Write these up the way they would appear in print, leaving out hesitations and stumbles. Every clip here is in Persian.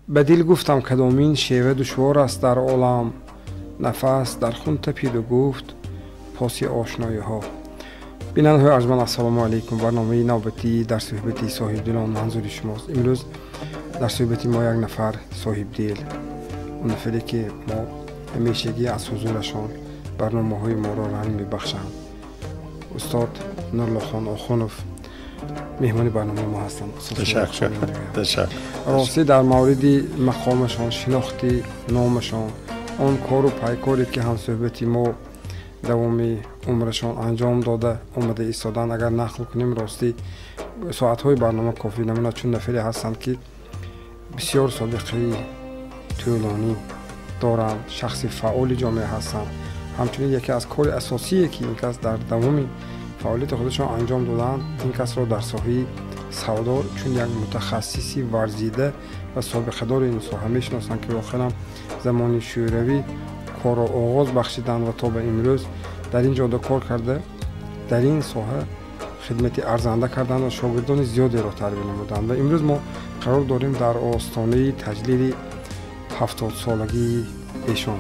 به دل گفتم کدامین شیوه دشوار است در عالم، نفس در خون تپید و گفت پاسی آشنایی ها. بیننده ارجمند السلام علیکم. برنامه نوبتی در صحبتی صاحب دلان منظور شماست. امروز در صحبتی ما یک نفر صاحب دل، اون نفری که ما همیشگی از حضورشان برنامه های ما را رنگ میبخشند، استاد نورالله خان آخونوف مهمان برنامه ما هستند. تشکر. راستی در مورد مقامشان، شناختی نامشان، آن کار و پیکاری که هم صحبتی ما دوام عمرشان انجام داده اومده ایستادن اگر نقل کنیم راستی ساعت‌های برنامه کافی نمونه، چون نفری هستند که بسیار سابقه طولانی دارند، شخص فعال جامعه هستند. همچنین یکی از کار اساسی که این کس در دوام فعالیت خودشان انجام دادند، این کس را در ساحه سودا چون یک متخصصی ورزیده و سابقه دار این ساحه میشناسند که واقعا زمان شوروی کار را آغاز بخشیدند و تا به امروز در این جاده کار کرده، در این ساحه خدمت ارزنده کردند و شاگردان زیادی را تربیت نمودند. و امروز ما قرار داریم در آستانه تجلیل 70 سالگی ایشان.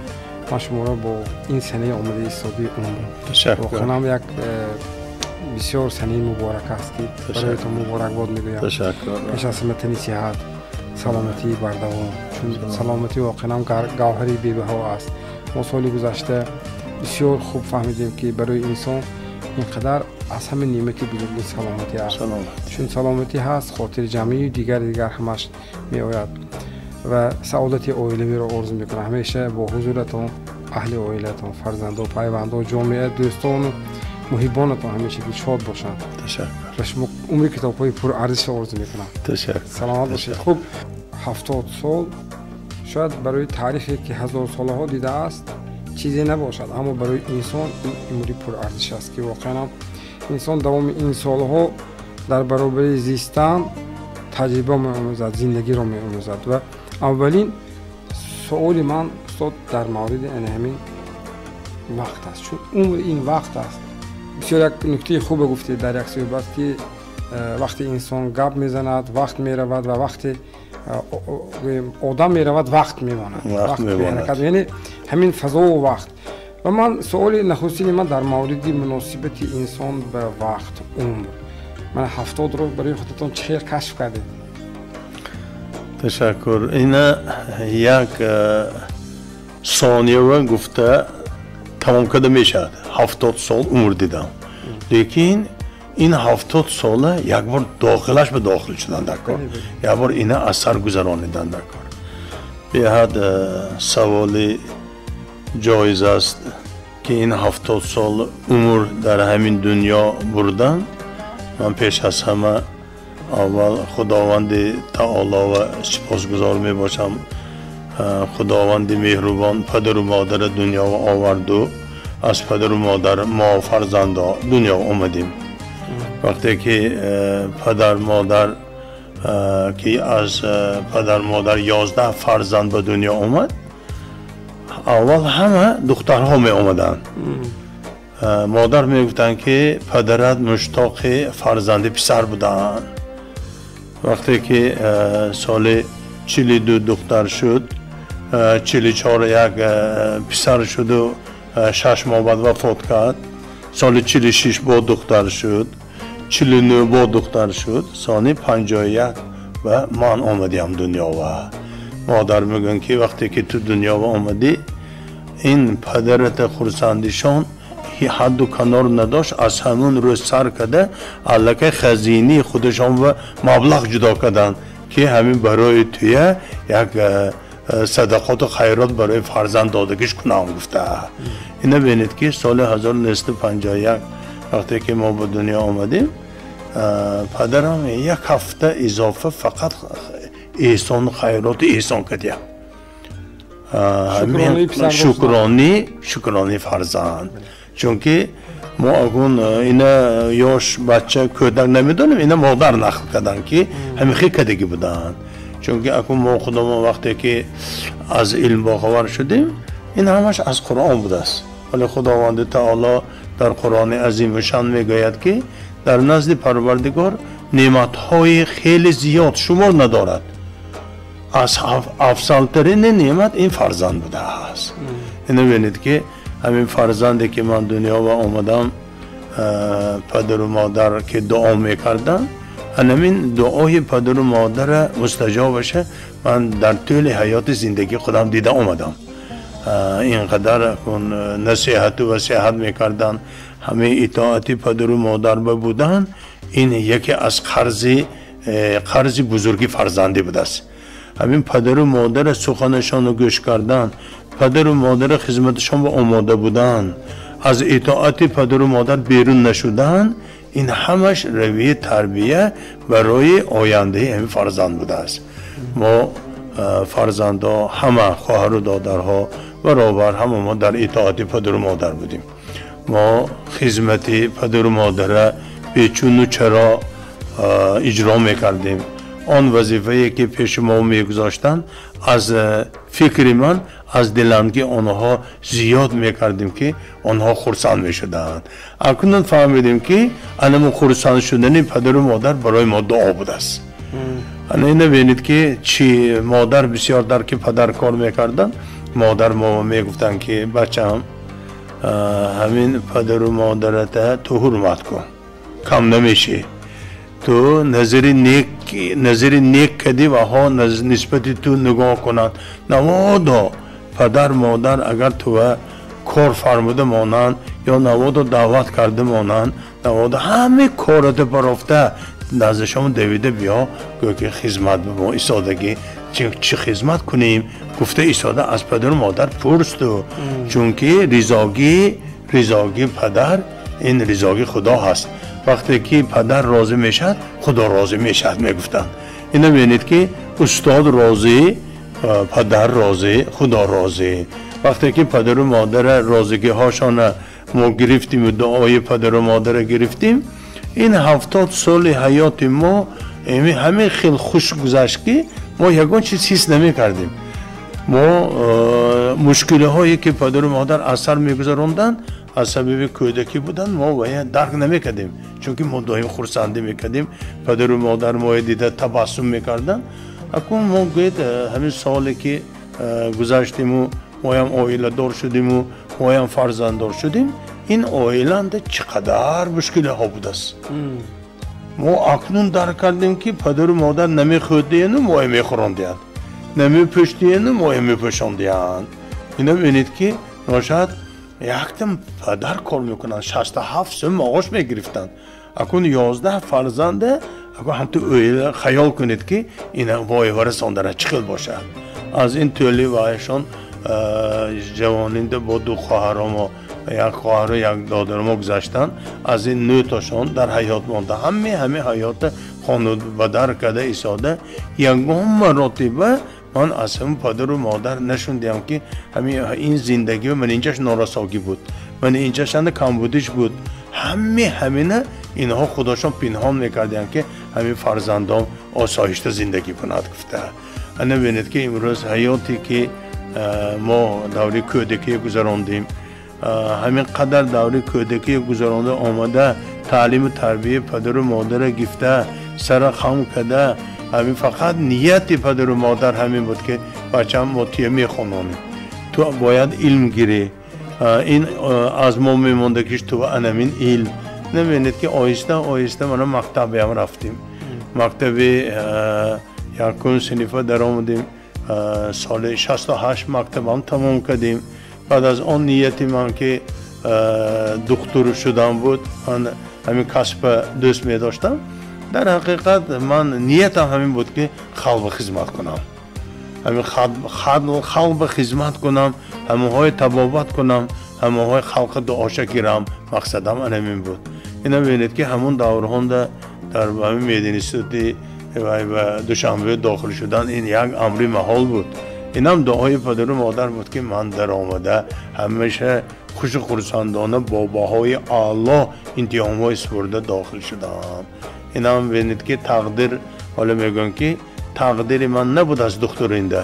من شما را با این سنه آمده ایستادی عمر واقعا یک بسیار سنه مبارک است که برایتان مبارکباد میگویم. تشکر. پیش از همه تنی صحت، سلامتی بردوام، چون سلامتی واقعا گوهری بی‌بها است. ما سال گذشته بسیار خوب فهمیدیم که برای انسان اینقدر از همه نعمت بزرگی سلامتی است. چون سلامتی هست خاطر جمعی دیگر همش می آید و سعادت عائلوی را آرزو میکنم. همیشه با حضورتان اهل عائلتان، فرزندان، پیوندان، جامعه، دوستان، محبانتان همیشه شاد باشند. تشکر. و شما عمر کتاب‌های پر ارزش آرزو میکنم. تشکر. سلامت باشید. خوب 70 سال شاید برای تاریخی که هزار سالها دیده است چیزی نباشد، اما برای انسان این عمری پر ارزش است که واقعا انسان دوام این سالها در برابر زیستن تجربه می‌آموزد، زندگی را می‌آموزد. و اولین سوال من استاد در مورد همین وقت است، چون عمر این وقت است. بسیار یک نکته خوب گفتید در یک صحبت که وقتی انسان گپ میزند وقت میرود و وقتی آدم میرود وقت میماند. وقت میماند. یعنی همین فضا و وقت. و من سوال نخستین من در مورد مناسبت انسان به وقت، عمر، من 70 رو برای خودتون چه کشف کردید؟ تشکر. این یک ثانیه و گفته تمام کرده میشد. 70 سال عمر دیدم، لیکن این 70 ساله یک بار داخلش به داخل شدن در کار، یک بار اینه اثر گذرانیدن در کار. به حد سوال جایز است که این 70 سال عمر در همین دنیا بردن. من پیش از همه اول خداوند تعالی و سپاسگزار می باشم. خداوند مهربان پدر و مادر دنیا آورد و از پدر و مادر ما فرزندا دنیا آمدیم. وقتی که پدر مادر که از پدر مادر 11 فرزند به دنیا آمد، اول همه دخترها می آمدن. مادر می گفتن که پدرت مشتاق فرزند پسر بودن. وقتی که سال 42 دختر شد، 44 یک پسر شد و 6 ماه بعد وفات کرد. سال 46 با دختر شد، 49 با دختر شد، سال 51 و من آمدیم دنیا. و مادر میگن که وقتی که تو دنیا آمدی این پدرت خرسندیشان حد و کنار نداشت، از همون روز سر کده علکه خزینی خودشان و مبلغ جدا کردن که همین برای توی یک صدقات و خیرات برای فرزند دادگیش کنم گفته. اینه بینید که سال 1951 وقتی که ما به دنیا آمدیم، پدرم یک هفته اضافه فقط احسان و خیرات احسان کردیم. شکرانی فرزند چون که ما اون اینا یاش بچه کودک نمیدونیم اینا مادر نقل کردن که همین خیلی کدگی بودن چون که اکون ما خودمون وقتی که از علم باخبر شدیم این همش از قرآن بوده است ولی خداوند تعالی در قرآن عظیم شان میگوید که در نزد پروردگار نعمت‌های خیلی زیاد شمار ندارد از افضل‌ترین نعمت این فرزند بوده است اینو ببینید که همین فرزندی که من دنیا و آمدم پدر و مادر که دعا میکردن همین دعای پدر و مادر مستجاب بشه من در طول حیات زندگی خودم دیده آمدم اینقدر نصیحت و وصیحت میکردن همه اطاعت پدر و مادر بودن این یکی از قرض بزرگی فرزندی بوده است همین پدر و مادر سخنشان رو گوش کردن پدر و مادر خدمتشان با آماده بودن از اطاعت پدر و مادر بیرون نشدن این همش رویه تربیه برای آینده همین فرزند بوده است ما فرزندا همه خواهر و دادرها برابر همه ما در اطاعت پدر و مادر بودیم ما خدمت پدر و مادر به چون و چرا اجرا میکردیم آن وظیفه‌ای که پیش ما میگذاشتن از فکر من از دلنگی آنها زیاد میکردیم که آنها خرسند میشدند اکنون فهمیدیم که انم خرسند شدن پدر و مادر برای ما دعا بوده است اینو ببینید که چی مادر بسیار در که پدر کار میکردن مادر ما میگفتن که بچه‌م همین پدر و مادرت تو حرمت کن کم نمیشه تو نظر نیک کدی و ها نسبت تو نگاه کنند نوادا پدر مادر اگر تو کار فرموده مانند یا نوادا دعوت کرده مانند نوادا همه کارت برافته نزدشون دویده بیا که خدمت به ما ایستادگی چه خدمت کنیم گفته ایستاده از پدر و مادر پرستو چون که رضاگی پدر این رضاگی خدا هست وقتی که پدر راضی میشد خدا راضی میشد میگفتن اینو ببینید که استاد راضی پدر راضی خدا راضی وقتی که پدر و مادر راضیگی هاشان ما گرفتیم و دعای پدر و مادر گرفتیم این 70 سال حیات ما همه خیلی خوش گذشت که ما یگان چیز حس نمی کردیم ما مشکل هایی که پدر و مادر اثر میگذاروندن از سبب کودکی بودن ما باید درک نمیکردیم چون که ما دائم خرسندی میکردیم پدر و مادر ما دیده تبسم میکردن اکنون ما گوید همین سالی که گذشتیم و ما هم عائله دار شدیم و ما هم فرزنددار شدیم این عائله چقدر مشکل ها بود است ما اکنون درک کردیم که پدر و مادر نمیخوردین و ما میخوراندین نمیپشتین و ما میپشاندین اینا ببینید که ناشد یکتم پدر کار میکنن 67 سال معاش میگرفتن اکنون 11 فرزنده اگر هم تو خیال کنید که این وای ورساندن چخیل باشه از این طولی وایشان جوانینده با دو خواهرام و یک خواهر و یک دادرم گذاشتن از این 9 تاشان در حیات مانده همه حیات خانواده کرده ایستاده یکم مراتبه من از هم پدر و مادر نشوندیم که این زندگی من اینجاش نارساگی بود من اینجاش کمبودش بود همینه اینها خودشان پنهان میکردن که همین فرزندان آسایشته زندگی کند گفته انا ببینید که امروز حیاتی که ما دوره کودکی گذراندیم همین قدر دوره کودکی گذرانده آمده تعلیم و تربیه پدر و مادر گفته سر خم کرده همین فقط نیت پدر و مادر همین بود که بچه‌م مطیع میخونم تو باید علم گیری این از ما میمونده که تو انمین علم نبینید که آهسته من مکتب هم رفتیم مکتب یکم صنفه در آمدیم سال 68 مکتب هم تمام کردیم بعد از آن نیتی من که دکتر شدم بود من همین کسب دوست می داشتم در حقیقت من نیتم همین بود که خلق خدمت کنم همین خلق خدمت کنم همه های تبابت کنم همه های خلق دعاشه گیرم مقصدم همین بود اینا ببینید که همون دوران در همین میدان استودی و دوشنبه داخل شدن این یک امری محال بود اینم دعای پدر و مادر بود که من در آمده همیشه خوش و خرسندانه با بهای الله این دیامای سپرده داخل شدم. اینم ببینید که تقدیر، حالا میگن که تقدیر من نبود از دکتر اینده.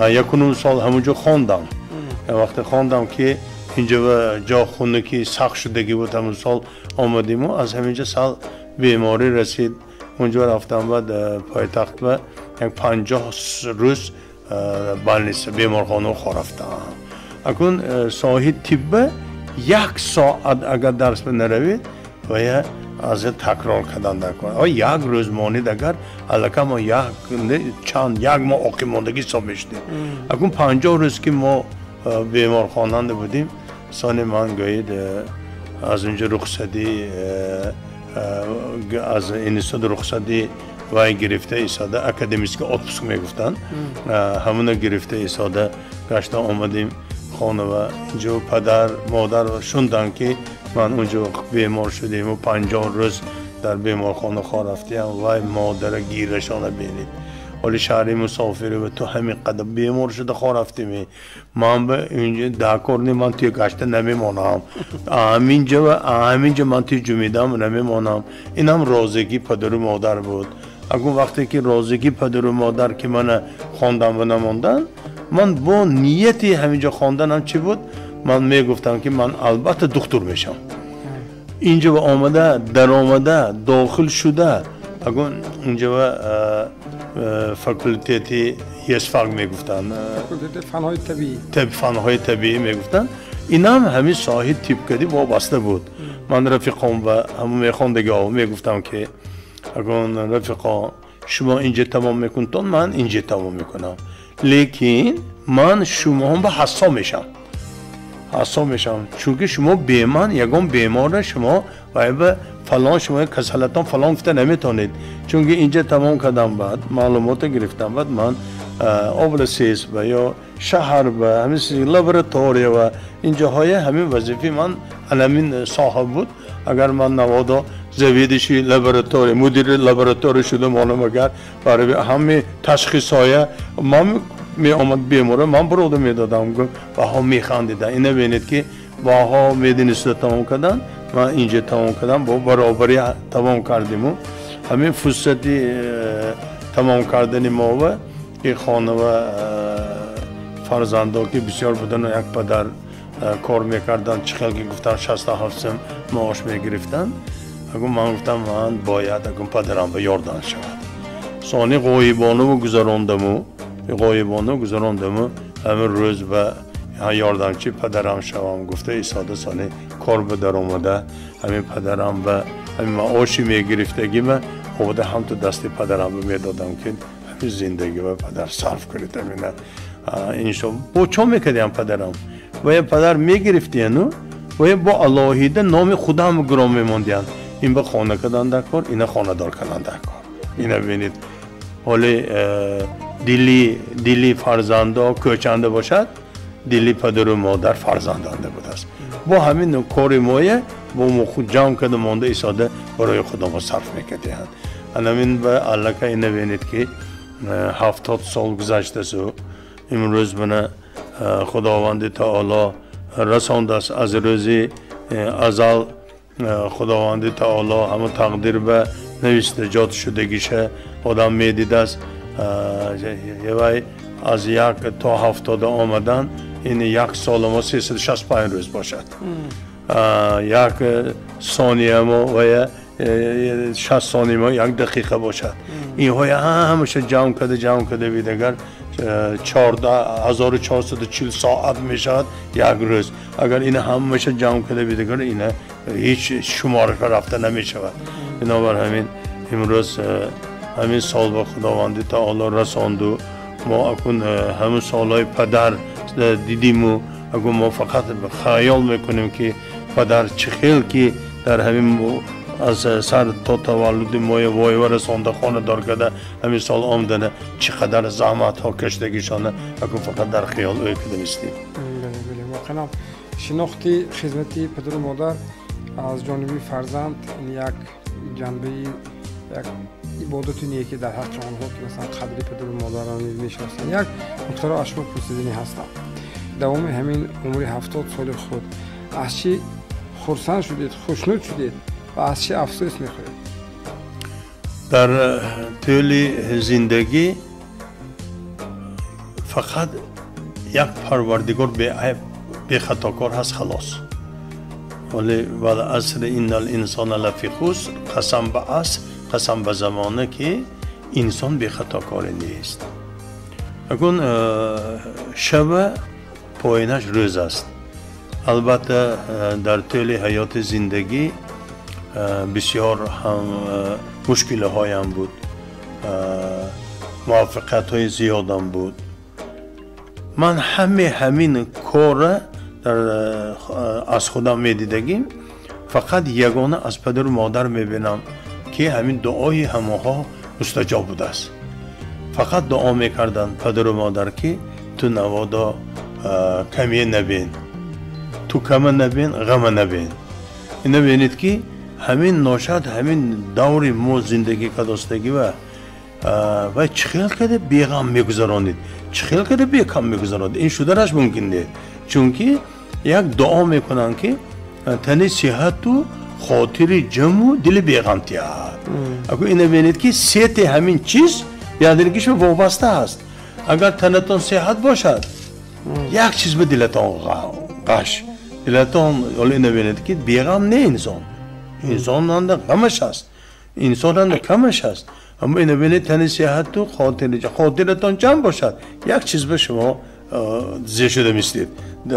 یکونون سال همونجا خواندم. وقتی خواندم که اینجا جا خونه که سخت شدگی بود، همون سال آمدیم و از همینجا سال بیماری رسید. اونجا رفتم بعد پایتخت و یک 50 روز بالنیس بیمارخانه خور رفتم. اکنون ساحه طب 1 ساعت اگر درس بنروید و از تکرار کردن نکنه. یک روز مانید اگر الکه ما یک ماه آقی ماندگی حساب میشدیم. اکنون 50 روز که ما بیمارخانه بودیم، سال من گوید از اونجا رخصتی از انستیتوت رخصتی وای گرفته ایستاده، اکادمیسک اتپوسک میگفتن، همون گرفته ایستاده گشته آمدیم خانه و اینجا پدر مادر شوندن که من اونجا بیمار شدیم و 50 روز در بیمارخانه خواه رفتیم. وای مادر گیرشانه بینید، ولی شهری مسافری و تو همین قدر بیمار شده خواه رفتیم. من به اینجا دکرنی من توی گشته نمیمانم، همینجا من توی جمیدم نمیمانم. اینم رازگی پدر و مادر بود. اگر وقتی که رازگی پدر و مادر که من خواندم و نماندن، من با نیتی همینجا خواندنم چی بود؟ من میگفتم که من البته دکتر میشم. اینجا و آمده در آمده داخل شده، اگر اینجا فاکولتیتی یسفاق میگفتن، فنهای طبیعی، فنهای طبیعی میگفتن. اینم همین ساحه طب کدی وابسته بود. من رفیقام و همون میخوندگی ها میگفتم که اگر رفیقا شما اینجا تمام میکنتون، من اینجا تمام میکنم، لیکن من شما هم به حساب میشم چونکه شما بیمان یکم بیماره شما و به فلان شما کسالتان فلان گفته نمیتونید. چونکه اینجا تمام کردم بعد معلومات گرفتم، بعد من اوبلسیس و یا شهر و همین لابراتوری و اینجاهای همین وظیفه من علمین صاحب بود. اگر من نوادا زویدشی لابراتوری مدیر لابراتوری شده معلوم اگر برای همین تشخیص های من می آمد بیماره من برود میدادم و ها میخندیدن. اینه بینید که با ها میدونسته تمام کردن، من اینجا تمام کردم با برابری تمام کردیم و همین فرصتی تمام کردن ما و این خانه و فرزنده که بسیار بودن و یک پدر کار میکردن، چه خیلی گفتن 67 سم معاش میگرفتن. اگه من گفتم من باید اگه پدرم به یاردان شود. ثانی غایبانه و گذراندم همین روز به یاردانچی پدرم شوم. گفته ایستاده ثانی کار به در اومده، همین پدرم به همین معاشی میگرفتگی من خود هم تو دست پدرم میدادم که همین زندگی و پدر صرف کرده. این شو با چون میکردیم پدرم و یه پدر میگرفتین و با اللهیده نام خدا هم گرام میموندین. این به خانه کردن در کار، این خانه دار کردن در کار. اینا ببینید حالی دلی فرزنده کوچنده باشد، دلی پدر و مادر فرزندانده بود است. با همین کاری مایه با ما خود جمع کرده مانده ایستاده برای خدا ما صرف میکردیم. همین به علاقه اینه ببینید که 70 سال گذشته سو امروز من خداوند تعالی رسانده است. از روزی ازل خداوند تعالی همون تقدیر به نوشته جات شدگیشه آدم میدیده است. یه وای از 1 تا 70 آمدن این 1 سال ما 365 روز باشد. 1 ثانیه ما و 60 ثانیه ما 1 دقیقه باشد. این های همشه جمع کرده بیدگر 1440 ساعت میشد 1 روز. اگر این همشه جمع کرده بیدگر این هیچ شماره رفته نمیشود. بنابر همین امروز همین سال با خداوند تعالی رساند و ما اکن همین سالهای پدر دیدیم و اگر ما فقط خیال میکنیم که پدر چه خیلی که در همین از سر تا تولد ما وای و رسانده خانه دار کرده همین سال آمدنه چقدر زحمت ها کشتگیشانه اگر فقط در خیال اوی کده نیستیم. بله واقعا شناختی خدمتی پدر و مادر از جانبی فرزند یک جنبه یک عبادتونیه که در حق آنها که مثلا قدر پدر و مادران میشناسن. یک نکته را اشما پرسیدنی هستم. دوام همین عمر 70 سال خود از چی خرسند شدید، خوشنود شدید و از چی افسوس میخورید؟ در طول زندگی فقط یک پروردگار به خطاکار هست خلاص. ولی والعصر ان الانسان لفی خسر، قسم به عصر، قسم به زمانه که انسان به خطاکار نیست. اگر شب پایینش روز است. البته در طول حیات زندگی بسیار هم مشکل هایم بود، موفقیت های زیادم بود. من همین کار از خودم میدیدگیم، فقط یگانه از پدر و مادر میبینم که همین دعای همه مستجاب بوده است. فقط دعا میکردن پدر و مادر که تو نوادا کمی نبین، تو کم نبین، غم نبین. اینو بینید که همین ناشد همین دوری مو زندگی کداستگی و چخیل کده بیغم میگذرانید، چخیل کده بیکم میگذرانید. این شدنش ممکن نیست، چونکه یک دعا میکنن که تنی صحت و خاطر جمع و دل بیغم تیاد. اگر اینو بینید که سیت همین چیز یادگیش وابسته است. اگر تنتون صحت باشد، یک چیز به دلتان قش، دلتان اینو بینید که بیغم نه انسان اند غمش است، انسان اند کمش است. اما اینو بینید تنی صحت و خاطرتان جمع باشد، یک چیز به شما زی شده میستید،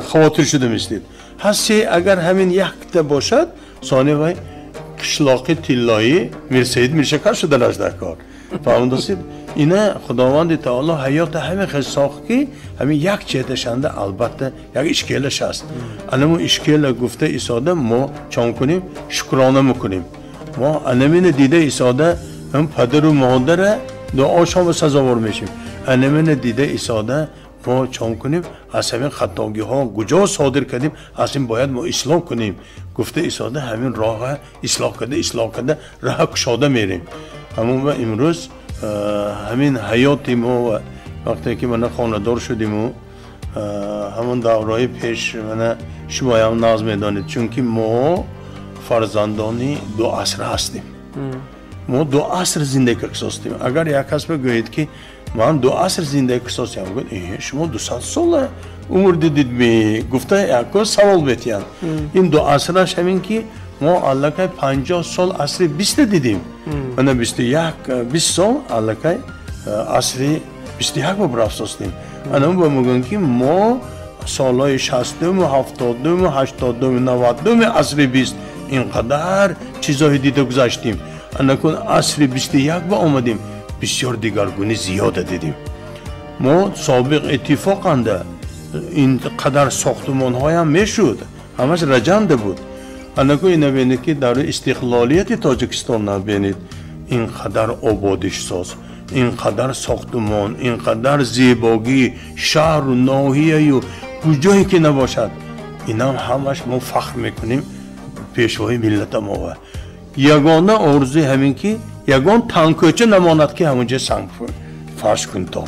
خاطر شده میستید. هستی اگر همین یک تا باشد، ثانیه وای کشلاقی تیلایی میرسید میرشکر شده نش در کار. فهموندید؟ اینه خداوند تعالی حیات همه خساخ که همین یک چیتشنده البته یک اشکالش است. انمو اشکال گفته ایساده ما چون کنیم شکرانه میکنیم. ما انمین دیده ایساده هم پدر و مادر دعاشون سزاوار میشیم. انمین دیده ایساده ما چون کنیم از همین خطاگی ها کجا صادر کردیم، از این باید ما اصلاح کنیم. گفته ایساده همین راه اصلاح کرده راه کشاده میریم. اما امروز همین حیاتی ما وقتی که من خاندار شدیم و همون دورهای پیش من شما هم ناز میدانید، چون که ما فرزندانی دو عصر هستیم. ما دو عصر زندگی کساستیم. اگر یک کس بگوید که من دو عصر زندگی کساستیم، شما 200 سال عمر دیدید می گفته یک سوال بیتیان. این دو عصرش همین که ما علاقه 50 سال عصر 20 دیدیم. من 20 سال علاقه عصر 21 برافستیم. اما میگن که ما سالهای 60 و 70 و 80 و 90 عصر 20 اینقدر چیزایی دیده گذاشتیم. اما عصر 21 با آمدیم بسیار دیگرگونی زیاد دیدیم. ما سابق اتفاق انده اینقدر ساختمان های هم میشد، همش رجنده بود. انکو اینو بینید که در استقلالیت تاجیکستان نبینید اینقدر آبادش ساز، اینقدر ساختمان، اینقدر زیباگی شهر و ناحیه و کجایی که نباشد، اینا همش ما فخر میکنیم پیشوای ملت ما. یگانه آرزوی همین که یگان تنکوچه نماند که همونجا سنگ فرش کنتان.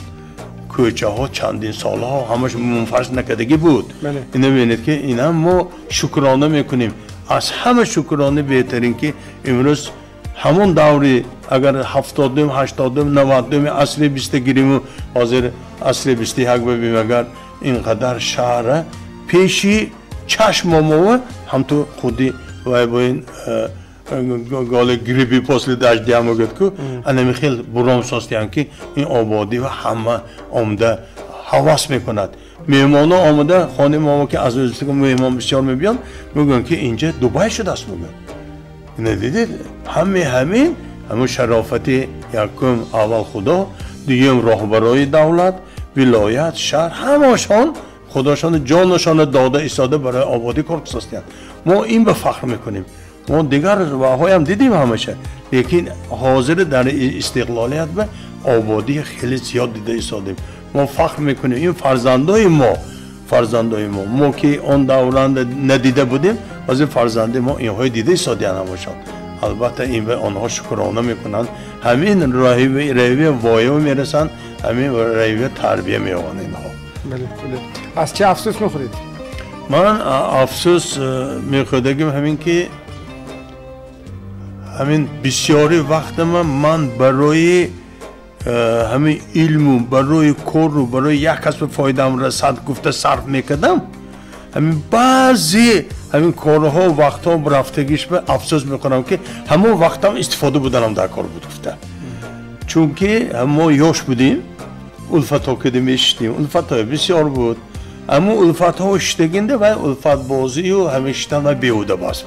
کوچه ها چندین سال ها همش منفرش نکردگی بود. اینو بینید که اینا ما شکرانه میکنیم. از همه شکرانه بهترین که امروز همون دوری اگر 70 80 90 عصر 20 گیریم و حاضر عصر 21 ببینیم، اگر اینقدر شهر پیشی چشم ما هم تو خودی و با این گال گریبی پاسل داشت دیامو گفت که انمی خیلی برام ساستیم که این آبادی و همه آمده حواس میکند. میهمان ها آمده خانه ما که از وزارت میهمان بسیار میبیان میگن که اینجا دوبای شده است. میگن ندیدید همین شرافتی یکم اول خدا، دیگه راهبرای دولت، ولایت، شهر همشان خداشان جانشان داده ایستاده برای آبادی کار کساستیم. ما این به فخر میکنیم. ما دیگر راههای هم دیدیم همشه، لیکن حاضر در استقلالیت به آبادی خیلی زیاد دیده ایستادیم. ما فخر میکنیم این فرزندای ما که اون دوران ندیده بودیم، از فرزند ما اینهای دیده ایستادیم همشان. البته این به آنها شکرانه میکنند همین روی وایو میرسن همین روی تربیه میآورند اینها. بله بله. از چه افسوس میخورید؟ من افسوس میخوردم همین که همین بسیاری وقت من برای همین علم برای کار و برای یک کسب فایده‌ام رسد گفته صرف میکردم. همین بعضی همین کارها و وقتها برفتگیش به افسوس میکنم که همون وقتم استفاده بودنم در کار بود گفته. چون که ما یاش بودیم الفتا کردیم اشتیم الفتا بسیار بود اما الفتا اشتگینده و الفت بازی و همیشتن و بیهوده باز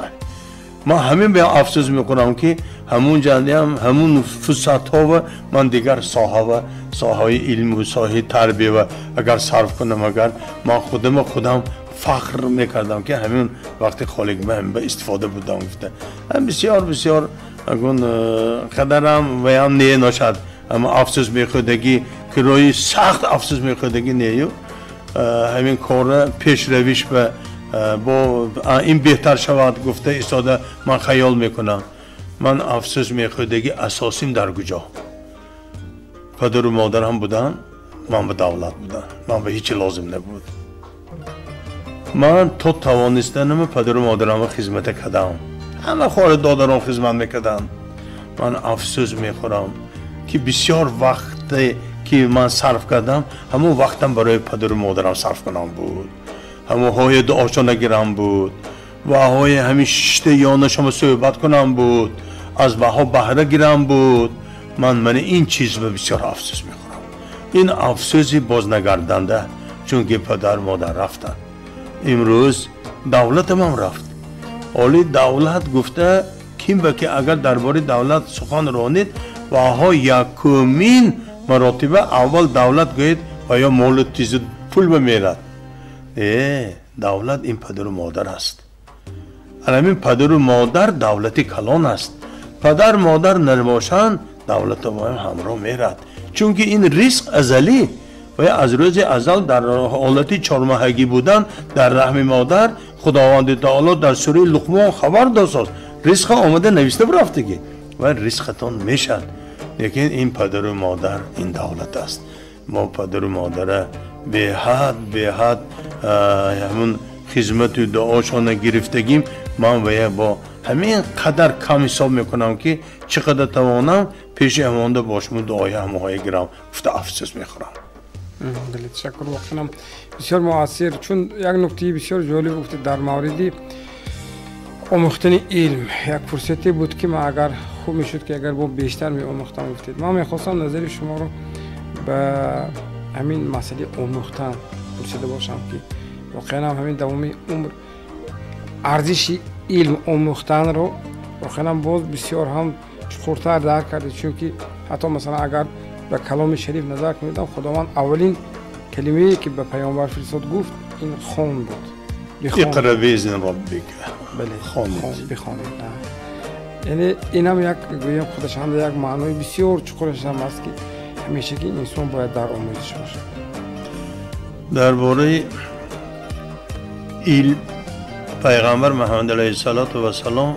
من همین به افسوس میکنم که همون جندیم همون فرصت ها و من دیگر ساحه علم و ساحه تربیه و اگر صرف کنم اگر من خودم فخر میکردم که همین وقتی خالق من به استفاده بودم گفته هم بسیار اگون قدرم و هم نیه نشد اما افسوس میخوردگی که روی سخت افسوس میخوردگی نیه همین کار پیش رویش به با این بهتر شود گفته ایستاده من خیال میکنم من افسوس میخوردگی اساسیم در کجا پدر و مادرم بودن من به دولت بودن من به هیچی لازم نبود من تو توانستنم پدر و مادرم خدمت کردم همه خواهر دادرم خدمت میکردن من افسوس میخورم که بسیار وقتی که من صرف کردم همون وقتم برای پدر و مادرم صرف کنم بود همون های دعاشو نگیرم بود و های همین ششته یانشم صحبت کنم بود از بها بهره گیرم بود من این چیز به بسیار افسوس میخورم این افسوسی باز نگردنده چون که پدر مادر رفتن امروز دولت هم رفت اولی دولت گفته کیم با که اگر درباره دولت سخن رانید و ها یکمین مراتبه اول دولت گوید و یا مولد تیز پول بمیرد دولت این پدر و مادر است همین پدر و مادر دولتی کلان است پدر مادر نباشند دولت ما همراه میرد چون که این رزق ازلی و از روز ازل در حالتی 4 ماهگی بودن در رحم مادر خداوند تعالی در سوره لقمان خبر داد رزق آمده نوشته برفتگی و رزقتان میشد لیکن این پدر و مادر این دولت است ما پدر و مادر به حد همون خدمت و دعاشون گرفتگیم من با همین قدر کم حساب میکنم که چقدر توانم پیش امانده باشم و دعای همه گرام گفته افسوس میخورم. بله تشکر واقعا بسیار موثر چون یک نکته بسیار جالب گفته در موردی آموختن علم یک فرصتی بود که ما اگر خوب میشد که اگر با بیشتر می آموختم گفتید ما میخواستم نظر شما رو به همین مسئله آموختن پرسیده باشم که واقعا همین دوام عمر ارزش علم آموختن رو واقعا باز بسیار هم چقدرتر درک کرده چون که حتی مثلا اگر به کلام شریف نظر کنیدم خداوند اولین کلمه‌ای که به پیامبر فرستاد گفت این خوان بود اقرا بزن ربک بله خوان بخوانید یعنی این هم یک گویم خودش هم یک معنای بسیار چقدرش هم است که همیشه که انسان باید در آموزش باشه. درباره علم پیغمبر محمد علیه السلام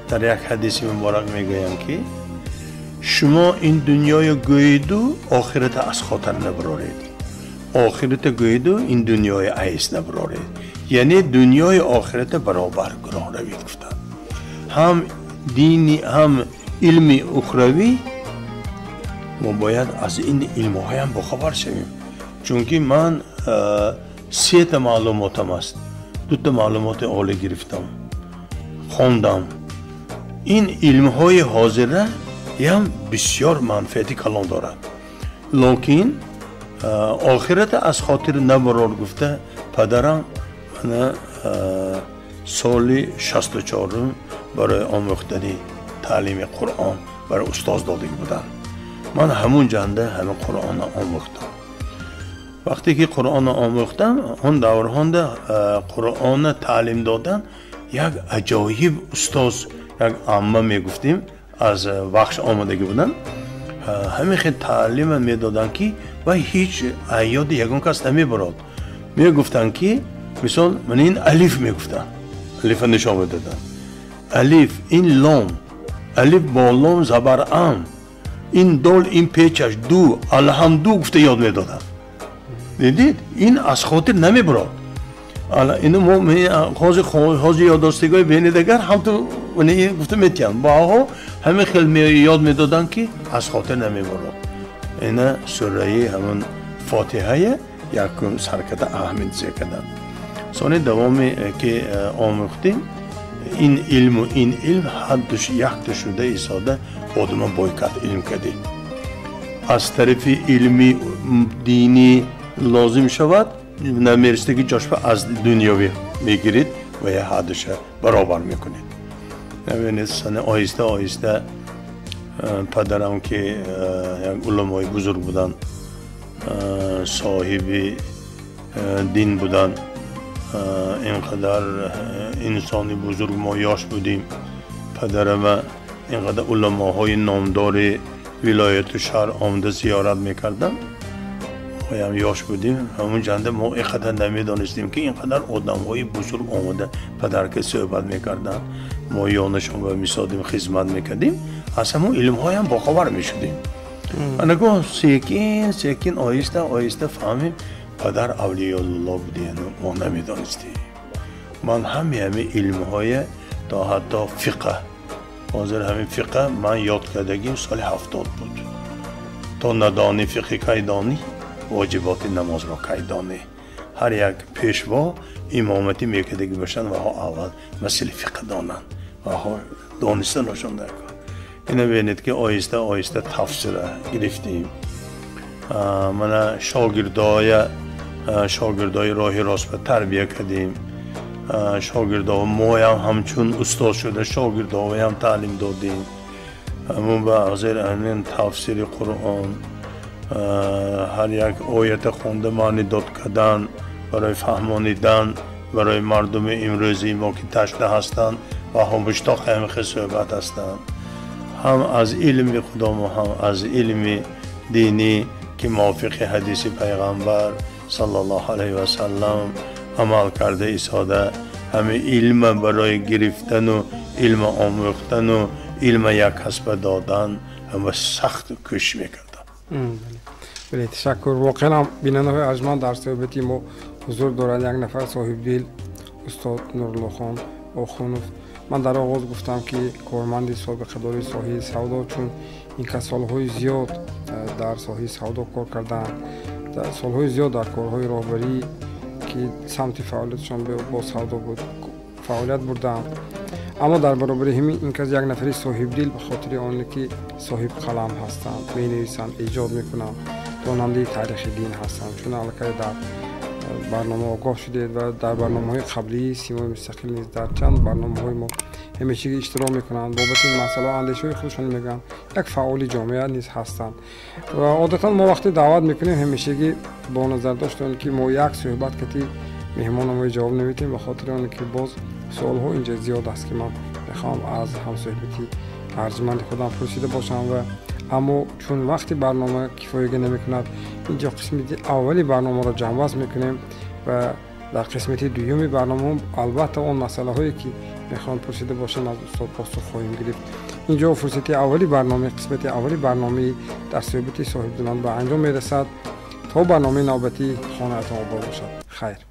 در یک حدیث مبارک میگویم که شما این دنیای گوید و آخرت از خاطر نبرارید آخرت گوید و این دنیای عیس نبرارید یعنی دنیای آخرت برابر گران روید گفتن هم دینی هم علمی اخروی ما باید از این علم های هم بخبر شویم چون که من 3 معلوماتم است 2 معلومات عالی گرفتم خوندم این علم های حاضره هم بسیار منفعتی کلان دارد لیکن آخرت از خاطر نبرار گفته پدرم من سال 64 برای آموختن تعلیم قرآن برای استاد داده بودن من همون جنده همون قرآن آموختم وقتی که قرآن آموختم اون دوران قرآن تعلیم دادن یک عجایب استاد یک عمه میگفتیم از بخش آمدگی بودن همین خیلی تعلیم میدادن که و هیچ عیاد یکون کس نمیبرد میگفتن که مثال من این الف میگفتن الف نشان میدادن الف این لام الف بالام زبر ام این دال این پیچش دو الحمدو گفته یاد میدادم. دیدید این از خاطر نمیبرد. اینو ما خواهی یادداشتگاه بین دیگر هم تو اونی گفته میتیم با ها همه خیلی یاد میدادن که از خاطر نمیبرد. این سوره همون فاتحه یکم سرکت احمد زکدن. سال دومی که آموختیم این علم و این علم حدش یک شده ایستاده آدم بایکات علم کردی. از طرف علمی دینی لازم شود نمیرسته که جاشو از دنیاوی میگیرید و یه حدش برابر میکنید. نبینید سنه آهسته آهسته پدرم که یک علمای بزرگ بودن صاحب دین بودن اینقدر انسانی بزرگ ما یاش بودیم. پدرم اینقدر علماهای نامدار ولایت شهر آمده زیارت میکردن و هم یاش بودیم. همون جنده ما اینقدر نمیدانستیم که اینقدر آدمهای بزرگ آمده پدر که صحبت میکردن ما یانشان و میسادیم خدمت میکردیم از همون علمهای هم باخبر میشدیم. من نگاه سیکین آهسته فهمیم پدر اولیاء الله بودین ما نمیدانستیم. من همه علمهای تا حتی فقه حاضر همین فقه من یاد کردگیم سال 70 بود. تا ندانی فقه کی دانی واجبات نماز را کی دانی. هر یک پیشوا امامتی میکردگی باشن و ها اول مسئله فقه دانن و ها دانستن روشن در کن. اینو ببینید که آهسته آهسته تفسیر گرفتیم. من شاگردای راه راست به تربیه کردیم. شاگردای ما همچون استاد شده شاگردای هم تعلیم دادیم. همون به حاضر همین تفسیر قرآن هر یک آیت خونده معنی داد کردن برای فهمانیدن برای مردم امروزی ما که تشنه هستند و هم مشتاق همه صحبت هستند هم از علم خدا و هم از علم دینی که موافق حدیث پیغمبر صلی الله علیه و سلم عمل کرده ایستاده. همه علم برای گرفتن و علم آموختن و علم یک کسب دادن هم سخت کش میکردن. بله تشکر. واقعا بیننده های ارجمند در صحبتی ما حضور دارند. یک نفر صاحب دل استاد نورالله خان آخونوف. من در آغاز گفتم که کارمند سابقه داری ساحه سودا چون این که سالهای زیاد در ساحه سودا کار کردن در سالهای زیاد در کارهای راهبری که سمت فعالیتشان با سودا بود فعالیت بردن. اما در برابر همین این که یک نفری صاحب دل به خاطر آنه که صاحب قلم هستند می نویسند ایجاد میکنند داننده تاریخ دین هستند. چون البته در برنامه آگاه شدید و در برنامه‌های قبلی سیمای مستقل نیز در چند برنامه‌های ما همیشه اشتراک میکنند بابت این مسئله اندیشه‌های خودشون میگن یک فعال جامعه نیز هستند و عادتا ما وقتی دعوت میکنیم همیشه با نظر داشتن که ما یک صحبت کتی مهمان ما جواب نمیدیم به خاطر اون که باز سوال‌ها اینجا زیاد است که من میخوام از همصحبتی ارجمند خودم پرسیده باشم و اما چون وقتی برنامه کفایت نمیکند اینجا قسمت اولی برنامه را جمع میکنیم و در قسمت دومی برنامه البته اون مسئله هایی که میخوان پرسیده باشن از استاد پاسخ خواهیم گرفت. اینجا فرصت اولی برنامه قسمت اولی برنامه در صحبت صاحب دلان به انجام میرسد تا برنامه نوبتی خانه‌تان آباد باشد. خیر.